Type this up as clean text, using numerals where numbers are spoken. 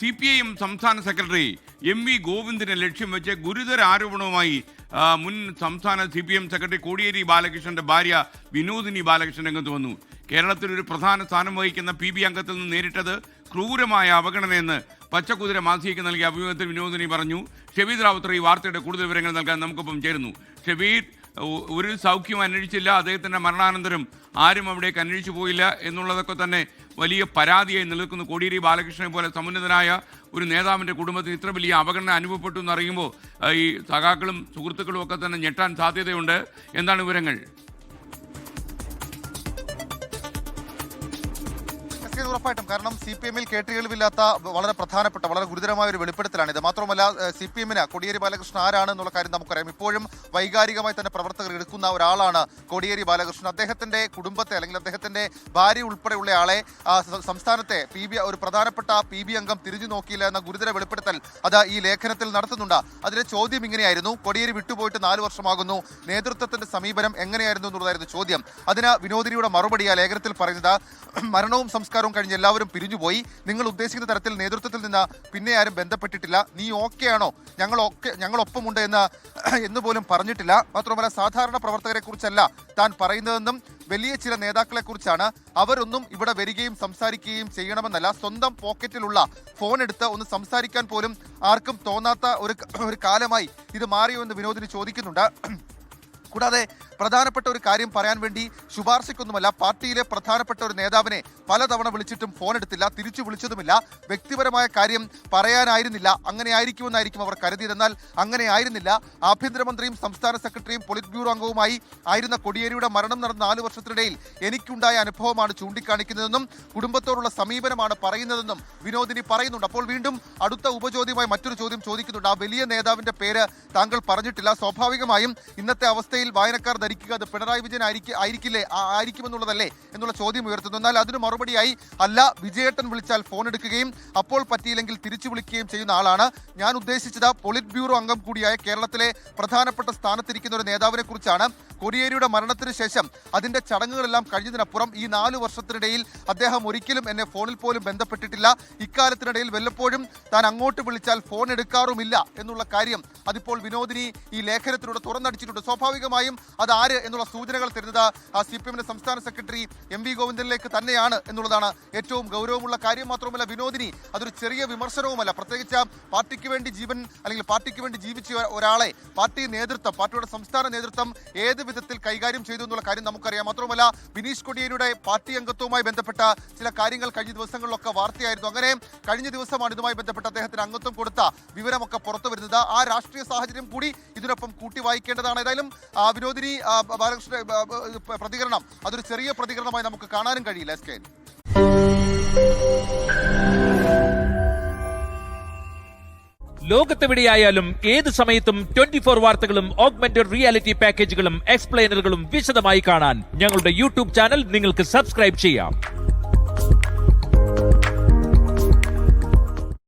CPIM സംസ്ഥാന secretary MV ഗോവിന്ദനെ ലക്ഷ്യം വെച്ച് ഗുരുതര ആരോപണവുമായി മുൻ സംസ്ഥാന CPIM സെക്രട്ടറി കോടിയേരി ബാലകൃഷ്ണന്റെ ഭാര്യ വിനോദിനി ബാലകൃഷ്ണൻ രംഗത്ത് വന്നു. കേരളത്തിൽ ഒരു പ്രധാന സ്ഥാനം വഹിക്കുന്ന PB അംഗത്തിൽ നിന്ന് നേരിട്ടത് ക്രൂരമായ അവഗണനയെന്ന് പച്ചക്കുതിര മാസികയ്ക്ക് നൽകിയ അഭിമുഖത്തിൽ വിനോദിനി പറഞ്ഞു. ഷബീദ് റാവുത്തർ ഈ വാർത്തയുടെ കൂടുതൽ വിവരങ്ങൾ നൽകാൻ നമുക്കൊപ്പം ചേരുന്നു. ഷബീദ്, ഒരു സൗഖ്യം അന്വേഷിച്ചില്ല, അദ്ദേഹത്തിൻ്റെ മരണാനന്തരം ആരും അവിടേക്ക് അന്വേഷിച്ചു പോയില്ല എന്നുള്ളതൊക്കെ തന്നെ വലിയ പരാതിയായി നിലനിൽക്കുന്നു. കോടിയേരി ബാലകൃഷ്ണനെ പോലെ സമുന്നതനായ ഒരു നേതാവിൻ്റെ കുടുംബത്തിന് ഇത്ര വലിയ അവഗണന അനുഭവപ്പെട്ടു എന്നറിയുമ്പോൾ ഈ സഖാക്കളും സുഹൃത്തുക്കളും ഒക്കെ തന്നെ ഞെട്ടാൻ സാധ്യതയുണ്ട്. എന്താണ് വിവരങ്ങൾ? ഉറപ്പായിട്ടും, കാരണം CPM-ൽ കേട്ടുകേൾവില്ലാത്ത വളരെ പ്രധാനപ്പെട്ട വളരെ ഗുരുതരമായ ഒരു വെളിപ്പെടുത്തലാണിത്. മാത്രമല്ല CPM-ന് കോടിയേരി ബാലകൃഷ്ണൻ ആരാണ് എന്നുള്ള കാര്യം നമുക്കറിയാം. ഇപ്പോഴും വൈകാരികമായി തന്നെ പ്രവർത്തകർ എടുക്കുന്ന ഒരാളാണ് കോടിയേരി ബാലകൃഷ്ണൻ. അദ്ദേഹത്തിന്റെ കുടുംബത്തെ അല്ലെങ്കിൽ അദ്ദേഹത്തിന്റെ ഭാര്യ ഉൾപ്പെടെയുള്ള ആളെ സംസ്ഥാനത്തെ ഒരു പ്രധാനപ്പെട്ട PB അംഗം തിരിഞ്ഞു നോക്കിയില്ല എന്ന ഗുരുതര വെളിപ്പെടുത്തൽ അത് ഈ ലേഖനത്തിൽ നടത്തുന്നുണ്ട്. അതിലെ ചോദ്യം ഇങ്ങനെയായിരുന്നു: കോടിയേരി വിട്ടുപോയിട്ട് 4 വർഷമാകുന്നു, നേതൃത്വത്തിന്റെ സമീപനം എങ്ങനെയായിരുന്നു എന്നുള്ളതായിരുന്നു ചോദ്യം. അതിന് വിനോദിനിയുടെ മറുപടി ആ ലേഖനത്തിൽ പറയുന്നത്: മരണവും സംസ്കാരവും കഴിഞ്ഞ് എല്ലാവരും പിരിഞ്ഞുപോയി. നിങ്ങൾ ഉദ്ദേശിക്കുന്ന തരത്തിൽ നേതൃത്വത്തിൽ നിന്ന് പിന്നെ ആരും ബന്ധപ്പെട്ടിട്ടില്ല. നീ ഓക്കെ ആണോ? ഞങ്ങളൊപ്പമുണ്ട് എന്ന് പോലും പറഞ്ഞിട്ടില്ല. മാത്രമല്ല, സാധാരണ പ്രവർത്തകരെ കുറിച്ചല്ല താൻ പറയുന്നതെന്നും വലിയ ചില നേതാക്കളെ കുറിച്ചാണ്. അവരൊന്നും ഇവിടെ വരികയും സംസാരിക്കുകയും ചെയ്യണമെന്നല്ല, സ്വന്തം പോക്കറ്റിലുള്ള ഫോൺ എടുത്ത് ഒന്ന് സംസാരിക്കാൻ പോലും ആർക്കും തോന്നാത്ത ഒരു കാലമായി ഇത് മാറിയോ എന്ന് വിനോദിനി ചോദിക്കുന്നുണ്ട്. കൂടാതെ പ്രധാനപ്പെട്ട ഒരു കാര്യം പറയാൻ വേണ്ടി ശുപാർശയ്ക്കൊന്നുമല്ല, പാർട്ടിയിലെ പ്രധാനപ്പെട്ട ഒരു നേതാവിനെ പലതവണ വിളിച്ചിട്ടും ഫോൺ എടുത്തില്ല, തിരിച്ചു വിളിച്ചതുമില്ല. വ്യക്തിപരമായ കാര്യം പറയാനായിരുന്നില്ല, അങ്ങനെ ആയിരിക്കുമെന്നായിരിക്കും അവർ കരുതിയത്. എന്നാൽ അങ്ങനെ ആയിരുന്നില്ല. ആഭ്യന്തരമന്ത്രിയും സംസ്ഥാന സെക്രട്ടറിയും പൊളിറ്റ് ബ്യൂറോ അംഗവുമായി ആയിരുന്ന കോടിയേരിയുടെ മരണം നടന്ന 4 വർഷത്തിനിടയിൽ എനിക്കുണ്ടായ അനുഭവമാണ് ചൂണ്ടിക്കാണിക്കുന്നതെന്നും കുടുംബത്തോടുള്ള സമീപനമാണ് പറയുന്നതെന്നും വിനോദിനി പറയുന്നുണ്ട്. അപ്പോൾ വീണ്ടും അടുത്ത ഉപചോദ്യമായി മറ്റൊരു ചോദ്യം ചോദിക്കുന്നുണ്ട്: ആ വലിയ നേതാവിന്റെ പേര് താങ്കൾ പറഞ്ഞിട്ടില്ല. സ്വാഭാവികമായും ഇന്നത്തെ അവസ്ഥയിൽ വായനക്കാർ ധരിക്കുക അത് പിണറായി വിജയൻ ആയിരിക്കുമെന്നുള്ളതല്ലേ എന്നുള്ള ചോദ്യം ഉയർത്തുന്നു. എന്നാൽ അതിന് മറുപടിയായി അല്ല, വിജയേട്ടൻ വിളിച്ചാൽ ഫോൺ എടുക്കുകയും അപ്പോൾ പറ്റിയില്ലെങ്കിൽ തിരിച്ചു വിളിക്കുകയും ചെയ്യുന്ന ആളാണ്. ഞാൻ ഉദ്ദേശിച്ചത് പൊളിറ്റ് ബ്യൂറോ അംഗം കൂടിയായ കേരളത്തിലെ പ്രധാനപ്പെട്ട സ്ഥാനത്തിരിക്കുന്ന ഒരു നേതാവിനെ കുറിച്ചാണ്. കോടിയേരിയുടെ മരണത്തിന് ശേഷം അതിന്റെ ചടങ്ങുകളെല്ലാം കഴിഞ്ഞതിനപ്പുറം ഈ 4 വർഷത്തിനിടയിൽ അദ്ദേഹം ഒരിക്കലും എന്നെ ഫോണിൽ പോലും ബന്ധപ്പെട്ടിട്ടില്ല. ഇക്കാലത്തിനിടയിൽ വല്ലപ്പോഴും താൻ അങ്ങോട്ട് വിളിച്ചാൽ ഫോൺ എടുക്കാറുമില്ല എന്നുള്ള കാര്യം അതിപ്പോൾ വിനോദിനി ഈ ലേഖനത്തിലൂടെ തുറന്നടിച്ചിട്ടുണ്ട്. സ്വാഭാവികമായും അത് ആര് എന്നുള്ള സൂചനകൾ തരുന്നത് CPM-ന്റെ സംസ്ഥാന സെക്രട്ടറി MV ഗോവിന്ദനിലേക്ക് തന്നെയാണ് എന്നുള്ളതാണ് ഏറ്റവും ഗൗരവമുള്ള കാര്യം. മാത്രമല്ല, വിനോദിനി അതൊരു ചെറിയ വിമർശനവുമല്ല. പ്രത്യേകിച്ച് പാർട്ടിക്ക് വേണ്ടി പാർട്ടിക്ക് വേണ്ടി ജീവിച്ച ഒരാളെ പാർട്ടിയുടെ സംസ്ഥാന നേതൃത്വം ഏത് വിധത്തിൽ കൈകാര്യം ചെയ്തു എന്നുള്ള കാര്യം നമുക്കറിയാം. മാത്രമല്ല, ബിനീഷ് കോടിയേരിയുടെ പാർട്ടി അംഗത്വവുമായി ബന്ധപ്പെട്ട ചില കാര്യങ്ങൾ കഴിഞ്ഞ ദിവസങ്ങളിലൊക്കെ വാർത്തയായിരുന്നു. അങ്ങനെ കഴിഞ്ഞ ദിവസമാണ് ഇതുമായി ബന്ധപ്പെട്ട് അദ്ദേഹത്തിന് അംഗത്വം കൊടുത്ത വിവരമൊക്കെ പുറത്തു വരുന്നത്. ആ രാഷ്ട്രീയ സാഹചര്യം കൂടി ഇതിനൊപ്പം കൂട്ടി വായിക്കേണ്ടതാണ്. ഏതായാലും വിനോദിനി ബാലകൃഷ്ണ പ്രതികരണം അതൊരു ചെറിയ പ്രതികരണമായി നമുക്ക് കാണാനും കഴിയില്ല. ലോകത്തെവിടെയായാലും ഏത് സമയത്തും 24 വാർത്തകളും ഓഗ്മെന്റഡ് റിയാലിറ്റി പാക്കേജുകളും എക്സ്പ്ലെയിനറുകളും വിശദമായി കാണാൻ ഞങ്ങളുടെ YouTube ചാനൽ നിങ്ങൾക്ക് സബ്സ്ക്രൈബ് ചെയ്യാം.